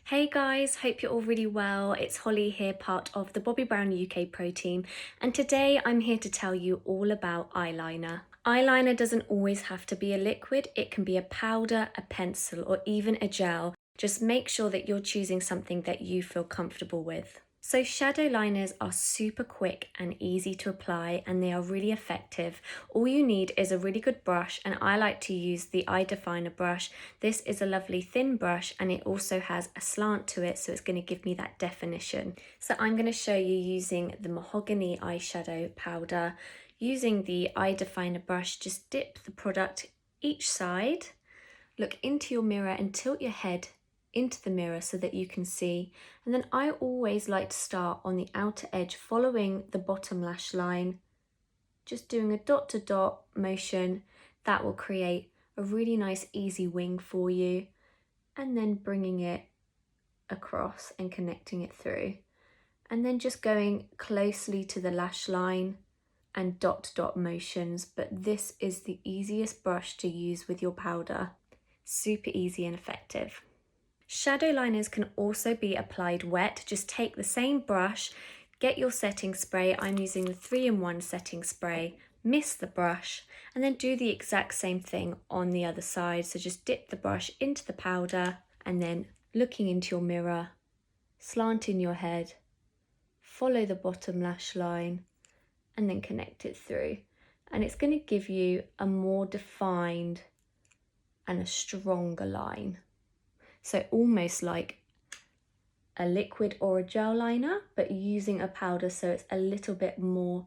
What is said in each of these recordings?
Hey guys, hope you're all really well. It's Holly here, part of the Bobbi Brown UK Pro team, and today I'm here to tell you all about eyeliner. Eyeliner doesn't always have to be a liquid, it can be a powder, a pencil, or even a gel. Just make sure that you're choosing something that you feel comfortable with. So shadow liners are super quick and easy to apply, and they are really effective. All you need is a really good brush, and I like to use the eye definer brush. This is a lovely thin brush and it also has a slant to it, so it's going to give me that definition. So I'm going to show you using the mahogany eyeshadow powder. Using the eye definer brush, just dip the product each side, look into your mirror and tilt your head into the mirror so that you can see. And then I always like to start on the outer edge, following the bottom lash line, just doing a dot to dot motion. That will create a really nice easy wing for you, and then bringing it across and connecting it through, and then just going closely to the lash line and dot to dot motions. But this is the easiest brush to use with your powder. Super easy and effective. Shadow liners can also be applied wet. Just take the same brush, get your setting spray. I'm using the 3-in-1 setting spray. Mist the brush and then do the exact same thing on the other side. So just dip the brush into the powder and then looking into your mirror, slant in your head, follow the bottom lash line and then connect it through. And it's going to give you a more defined and a stronger line. So almost like a liquid or a gel liner, but using a powder so it's a little bit more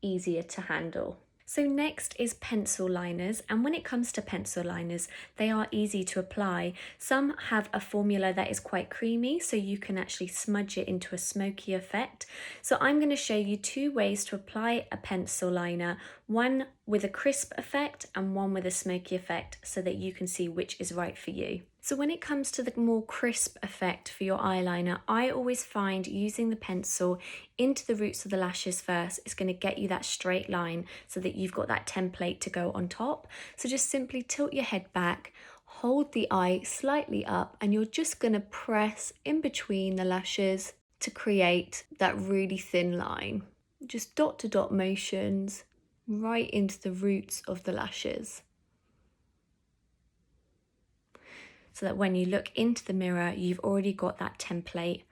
easier to handle. So next is pencil liners, and when it comes to pencil liners, they are easy to apply. Some have a formula that is quite creamy, so you can actually smudge it into a smoky effect. So I'm going to show you 2 ways to apply a pencil liner, one with a crisp effect and one with a smoky effect, so that you can see which is right for you. So when it comes to the more crisp effect for your eyeliner, I always find using the pencil into the roots of the lashes first is going to get you that straight line so that you've got that template to go on top. So just simply tilt your head back, hold the eye slightly up, and you're just going to press in between the lashes to create that really thin line. Just dot to dot motions right into the roots of the lashes, so that when you look into the mirror, you've already got that template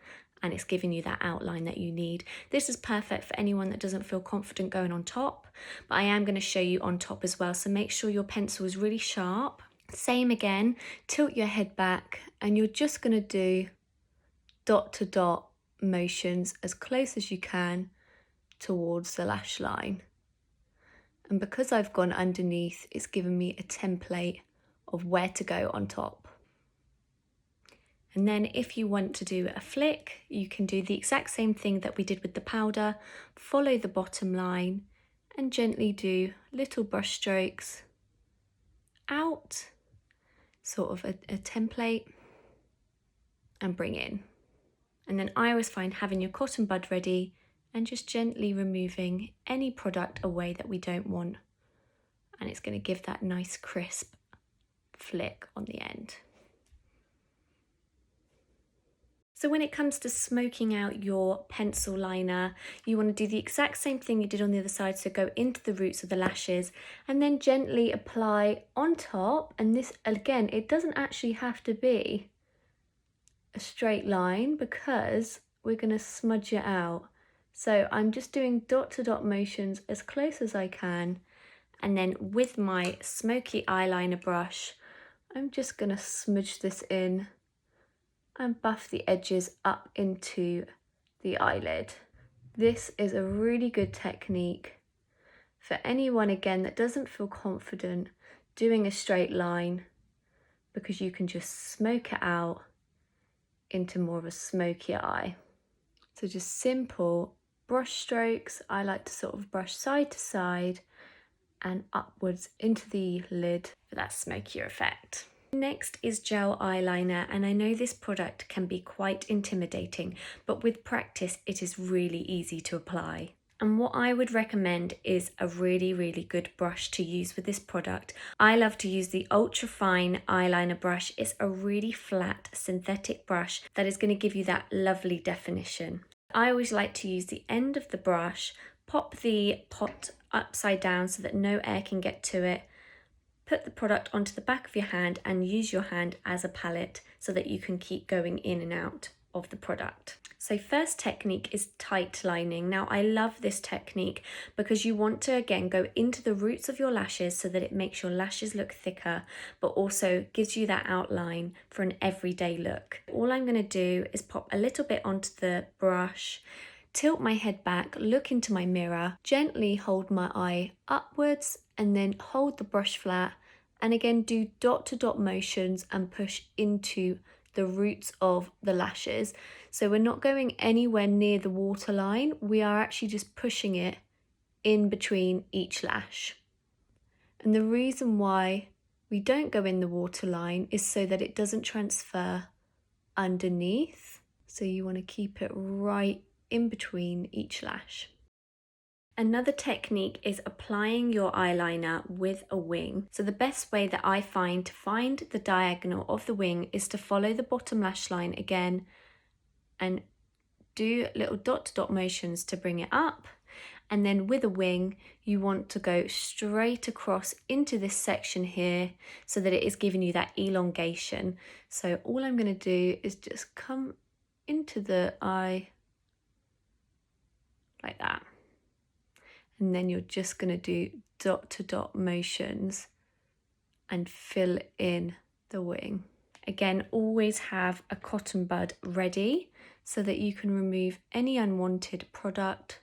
and it's giving you that outline that you need. This is perfect for anyone that doesn't feel confident going on top, but I am going to show you on top as well, so make sure your pencil is really sharp. Same again, tilt your head back and you're just going to do dot to dot motions as close as you can towards the lash line. And because I've gone underneath, it's given me a template of where to go on top. And then if you want to do a flick, you can do the exact same thing that we did with the powder. Follow the bottom line and gently do little brush strokes out, sort of a template, and bring in. And then I always find having your cotton bud ready and just gently removing any product away that we don't want. And it's going to give that nice crisp flick on the end. So when it comes to smoking out your pencil liner, you want to do the exact same thing you did on the other side. So go into the roots of the lashes and then gently apply on top. And this, again, it doesn't actually have to be a straight line because we're going to smudge it out. So I'm just doing dot to dot motions as close as I can. And then with my smoky eyeliner brush, I'm just going to smudge this in and buff the edges up into the eyelid. This is a really good technique for anyone, again, that doesn't feel confident doing a straight line, because you can just smoke it out into more of a smoky eye. So just simple brush strokes. I like to sort of brush side to side and upwards into the lid for that smokier effect. Next is gel eyeliner, and I know this product can be quite intimidating, but with practice it is really easy to apply. And what I would recommend is a really, really good brush to use with this product. I love to use the Ultra Fine Eyeliner brush. It's a really flat synthetic brush that is going to give you that lovely definition. I always like to use the end of the brush, pop the pot upside down so that no air can get to it, put the product onto the back of your hand and use your hand as a palette so that you can keep going in and out of the product. So first technique is tight lining. Now I love this technique because you want to again go into the roots of your lashes so that it makes your lashes look thicker, but also gives you that outline for an everyday look. All I'm going to do is pop a little bit onto the brush, tilt my head back, look into my mirror, gently hold my eye upwards and then hold the brush flat and again do dot to dot motions and push into the roots of the lashes. So we're not going anywhere near the waterline, we are actually just pushing it in between each lash. And the reason why we don't go in the waterline is so that it doesn't transfer underneath. So you want to keep it right in between each lash. Another technique is applying your eyeliner with a wing. So the best way that I find to find the diagonal of the wing is to follow the bottom lash line again and do little dot to dot motions to bring it up. And then with a wing, you want to go straight across into this section here so that it is giving you that elongation. So all I'm going to do is just come into the eye like that. And then you're just going to do dot to dot motions and fill in the wing. Again, always have a cotton bud ready so that you can remove any unwanted product.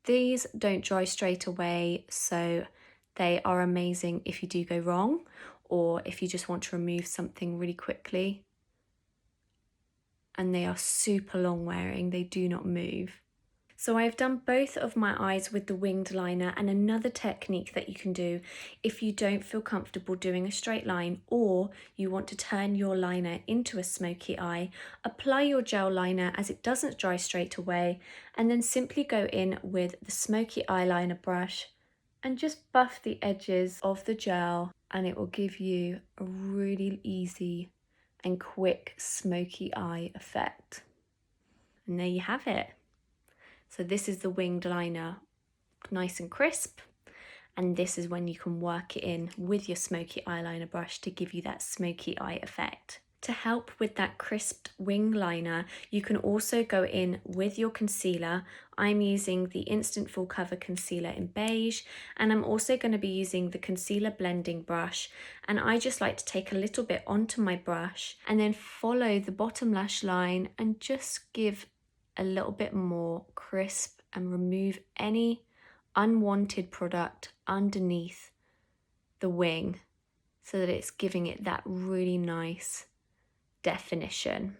These don't dry straight away, so they are amazing if you do go wrong or if you just want to remove something really quickly. And they are super long wearing, they do not move. So I've done both of my eyes with the winged liner, and another technique that you can do if you don't feel comfortable doing a straight line or you want to turn your liner into a smoky eye, apply your gel liner as it doesn't dry straight away and then simply go in with the smoky eyeliner brush and just buff the edges of the gel and it will give you a really easy and quick smoky eye effect. And there you have it. So this is the winged liner, nice and crisp, and this is when you can work it in with your smoky eyeliner brush to give you that smoky eye effect. To help with that crisped wing liner, you can also go in with your concealer. I'm using the Instant Full Cover Concealer in beige, and I'm also going to be using the concealer blending brush, and I just like to take a little bit onto my brush and then follow the bottom lash line and just give a little bit more crisp and remove any unwanted product underneath the wing so that it's giving it that really nice definition.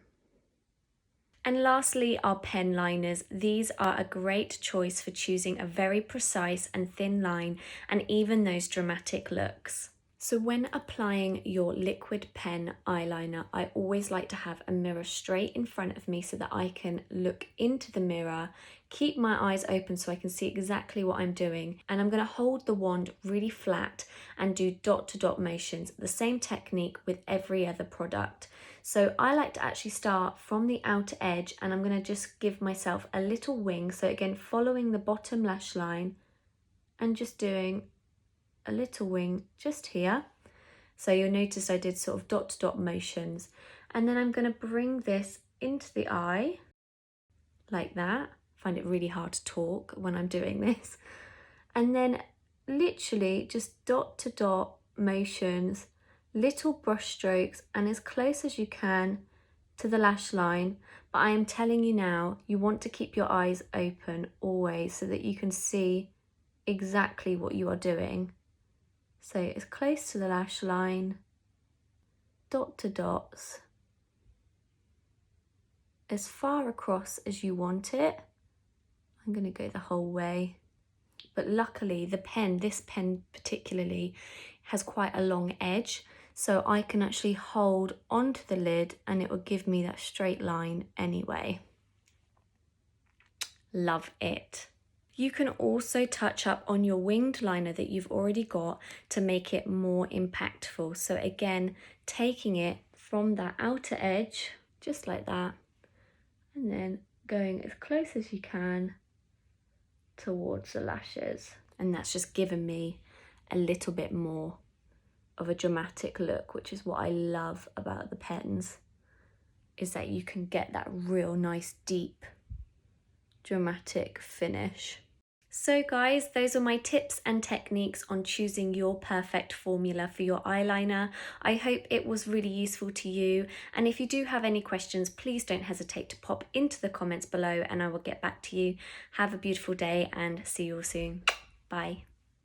And lastly, our pen liners. These are a great choice for choosing a very precise and thin line and even those dramatic looks. So when applying your liquid pen eyeliner, I always like to have a mirror straight in front of me so that I can look into the mirror, keep my eyes open so I can see exactly what I'm doing. And I'm going to hold the wand really flat and do dot to dot motions, the same technique with every other product. So I like to actually start from the outer edge and I'm going to just give myself a little wing. So again, following the bottom lash line and just doing a little wing just here. So you'll notice I did sort of dot to dot motions, and then I'm going to bring this into the eye like that. I find it really hard to talk when I'm doing this, and then literally just dot to dot motions, little brush strokes, and as close as you can to the lash line. But I am telling you now, you want to keep your eyes open always so that you can see exactly what you are doing. So it's close to the lash line, dot to dots, as far across as you want it. I'm going to go the whole way. But luckily the pen, this pen particularly, has quite a long edge. So I can actually hold onto the lid and it will give me that straight line anyway. Love it. You can also touch up on your winged liner that you've already got to make it more impactful. So again, taking it from that outer edge, just like that, and then going as close as you can towards the lashes. And that's just given me a little bit more of a dramatic look, which is what I love about the pens, is that you can get that real nice, deep, dramatic finish. So guys, those are my tips and techniques on choosing your perfect formula for your eyeliner. I hope it was really useful to you. And if you do have any questions, please don't hesitate to pop into the comments below and I will get back to you. Have a beautiful day and see you all soon. Bye.